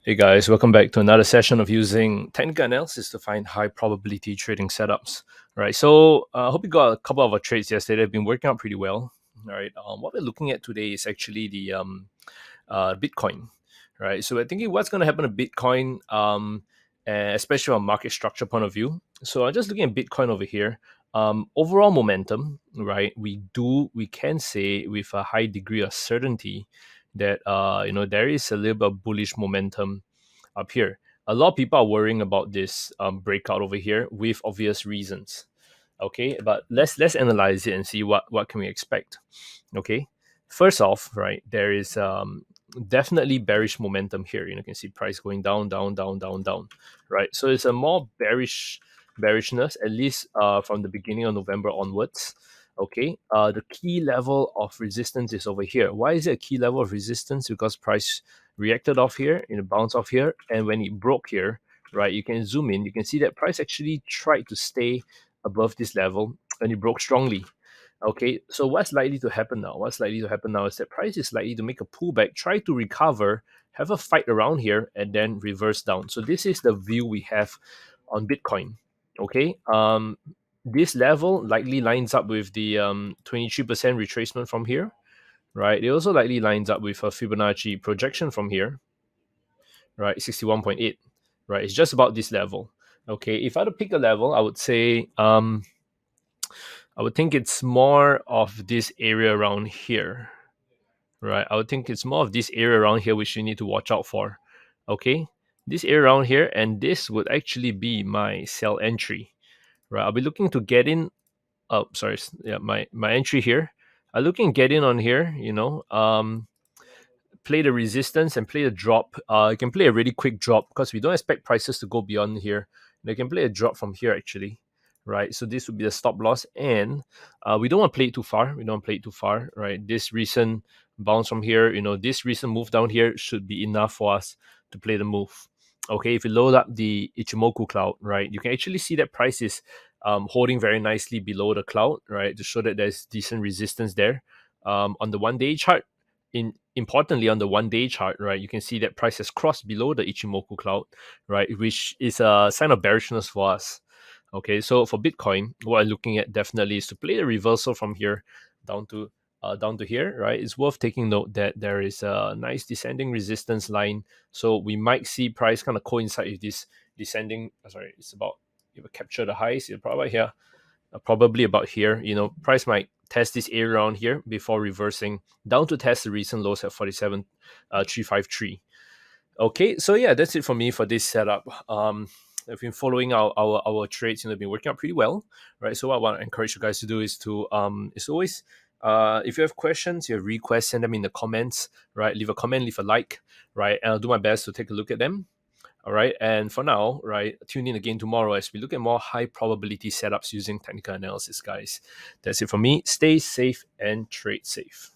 Hey guys, welcome back to another session of using technical analysis to find high probability trading setups. All right, so I hope you got a couple of our trades yesterday. They've been working out pretty well. All right, what we're looking at today is actually the Bitcoin. Right, so we're thinking what's going to happen to Bitcoin, especially from a market structure point of view. So I'm just looking at Bitcoin over here. Overall momentum, right? We can say with a high degree of certainty that there is a little bit of bullish momentum up here. A lot of people are worrying about this breakout over here with obvious reasons. Okay, but let's analyze it and see what can we expect. Okay, first off, right, there is definitely bearish momentum here. You can see price going down, down, down, down, down. Right, so it's a more bearishness at least from the beginning of November onwards. Okay, the key level of resistance is over here. Why is it a key level of resistance? Because price reacted off here, bounced off here, and when it broke here, right, you can zoom in, you can see that price actually tried to stay above this level and it broke strongly. Okay, so what's likely to happen now? What's likely to happen now is that price is likely to make a pullback, try to recover, have a fight around here, and then reverse down. So this is the view we have on Bitcoin. Okay, this level likely lines up with the 23% retracement from here, right? It also likely lines up with a Fibonacci projection from here, right? 61.8, right? It's just about this level. Okay, if I had to pick a level, I would say I would think it's more of this area around here, right? I would think it's more of this area around here which you need to watch out for. Okay, this area around here, and this would actually be my sell entry, right? I'll be looking to get in. Oh, sorry, yeah, my entry here. I'm looking to get in on here. Play the resistance and play a drop. You can play a really quick drop because we don't expect prices to go beyond here. They can play a drop from here actually, right? So this would be the stop loss, and we don't want to play it too far. We don't want to play it too far, right? This recent bounce from here, this recent move down here should be enough for us to play the move. Okay, if you load up the Ichimoku cloud, right, you can actually see that price is holding very nicely below the cloud, right, to show that there's decent resistance there. On the 1 day chart, importantly on the 1 day chart, right, you can see that price has crossed below the Ichimoku cloud, right, which is a sign of bearishness for us. Okay, so for Bitcoin, what I'm looking at definitely is to play a reversal from here down to here, right? It's worth taking note that there is a nice descending resistance line, so we might see price kind of coincide with this descending. Sorry, it's about, if I capture the highs, it's probably about here. Price might test this area around here before reversing down to test the recent lows at 47,353. Okay, so yeah, that's it for me for this setup. I've been following our trades, been working out pretty well, right? So what I want to encourage you guys to do is to is always, if you have questions, you have requests, send them in the comments, right? Leave a comment, leave a like, right? And I'll do my best to take a look at them. All right, and for now, right, tune in again tomorrow as we look at more high probability setups using technical analysis, guys. That's it for me. Stay safe and trade safe.